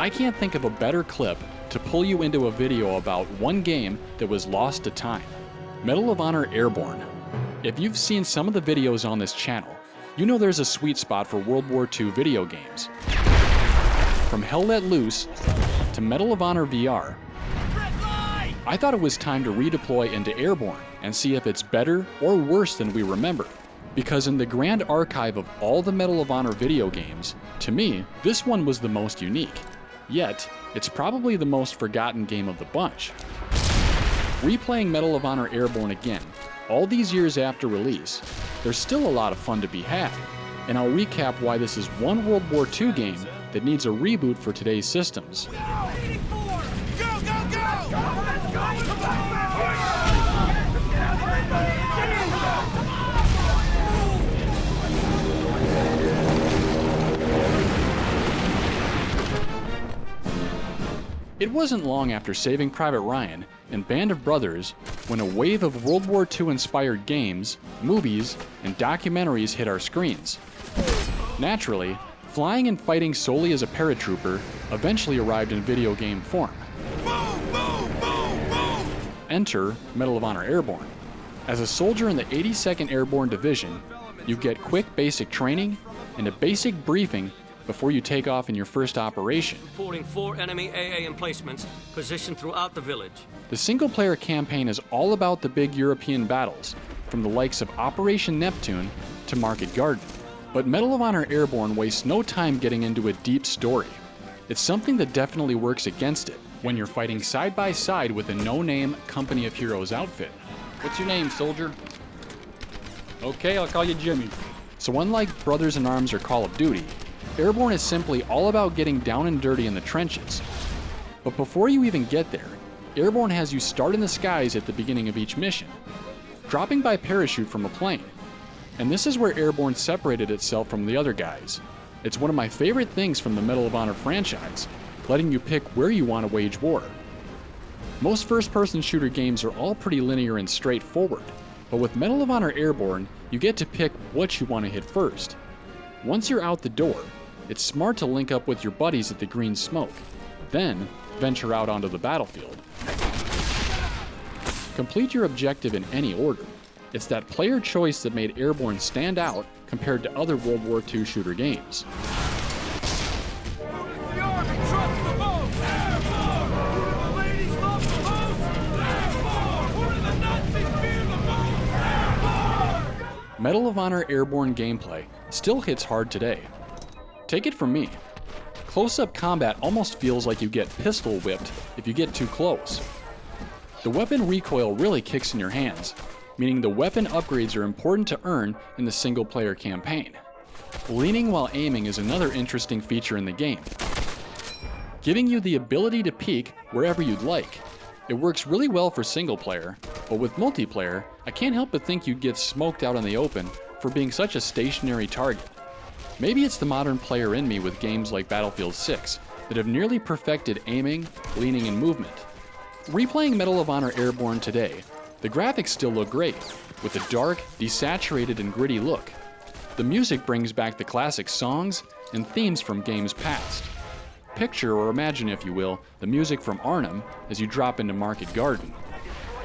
I can't think of a better clip to pull you into a video about one game that was lost to time. Medal of Honor Airborne. If you've seen some of the videos on this channel, you know there's a sweet spot for World War II video games. From Hell Let Loose to Medal of Honor VR, I thought it was time to redeploy into Airborne and see if it's better or worse than we remember. Because in the grand archive of all the Medal of Honor video games, to me, this one was the most unique. Yet, it's probably the most forgotten game of the bunch. Replaying Medal of Honor Airborne again, all these years after release, there's still a lot of fun to be had, and I'll recap why this is one World War II game that needs a reboot for today's systems. It wasn't long after Saving Private Ryan and Band of Brothers when a wave of World War II-inspired games, movies, and documentaries hit our screens. Naturally, flying and fighting solely as a paratrooper eventually arrived in video game form. Enter Medal of Honor Airborne. As a soldier in the 82nd Airborne Division, you get quick basic training and a basic briefing before you take off in your first operation. Reporting 4 enemy AA emplacements positioned throughout the village. The single-player campaign is all about the big European battles, from the likes of Operation Neptune to Market Garden. But Medal of Honor Airborne wastes no time getting into a deep story. It's something that definitely works against it when you're fighting side by side with a no-name Company of Heroes outfit. What's your name, soldier? Okay, I'll call you Jimmy. So unlike Brothers in Arms or Call of Duty, Airborne is simply all about getting down and dirty in the trenches. But before you even get there, Airborne has you start in the skies at the beginning of each mission, dropping by parachute from a plane. And this is where Airborne separated itself from the other guys. It's one of my favorite things from the Medal of Honor franchise, letting you pick where you want to wage war. Most first-person shooter games are all pretty linear and straightforward, but with Medal of Honor Airborne, you get to pick what you want to hit first. Once you're out the door, it's smart to link up with your buddies at the green smoke, then venture out onto the battlefield. Complete your objective in any order. It's that player choice that made Airborne stand out compared to other World War II shooter games. Medal of Honor Airborne gameplay still hits hard today. Take it from me, close-up combat almost feels like you get pistol whipped if you get too close. The weapon recoil really kicks in your hands, meaning the weapon upgrades are important to earn in the single-player campaign. Leaning while aiming is another interesting feature in the game, giving you the ability to peek wherever you'd like. It works really well for single-player, but with multiplayer, I can't help but think you'd get smoked out in the open for being such a stationary target. Maybe it's the modern player in me with games like Battlefield 6 that have nearly perfected aiming, leaning, and movement. Replaying Medal of Honor Airborne today, the graphics still look great, with a dark, desaturated, and gritty look. The music brings back the classic songs and themes from games past. Picture, or imagine if you will, the music from Arnhem as you drop into Market Garden.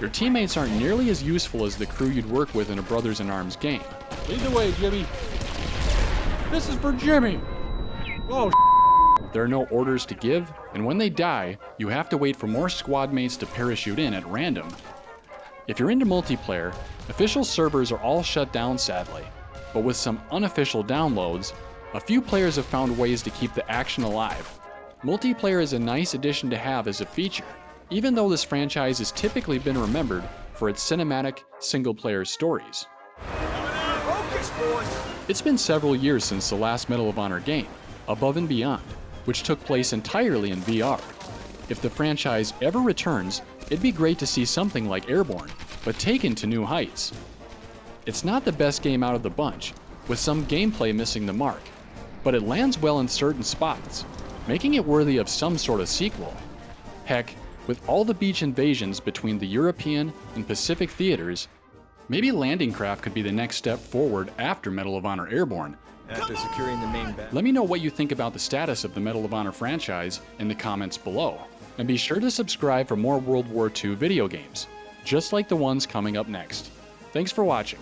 Your teammates aren't nearly as useful as the crew you'd work with in a Brothers in Arms game. Lead the way, Jimmy. This is for Jimmy! Oh, there are no orders to give, and when they die, you have to wait for more squad mates to parachute in at random. If you're into multiplayer, official servers are all shut down sadly, but with some unofficial downloads, a few players have found ways to keep the action alive. Multiplayer is a nice addition to have as a feature, even though this franchise has typically been remembered for its cinematic, single-player stories. It's been several years since the last Medal of Honor game, Above and Beyond, which took place entirely in VR. If the franchise ever returns, it'd be great to see something like Airborne, but taken to new heights. It's not the best game out of the bunch, with some gameplay missing the mark, but it lands well in certain spots, making it worthy of some sort of sequel. Heck, with all the beach invasions between the European and Pacific theaters, Maybe landing craft could be the next step forward after Medal of Honor Airborne. After securing the main battle. Let me know what you think about the status of the Medal of Honor franchise in the comments below. And be sure to subscribe for more World War II video games, just like the ones coming up next. Thanks for watching.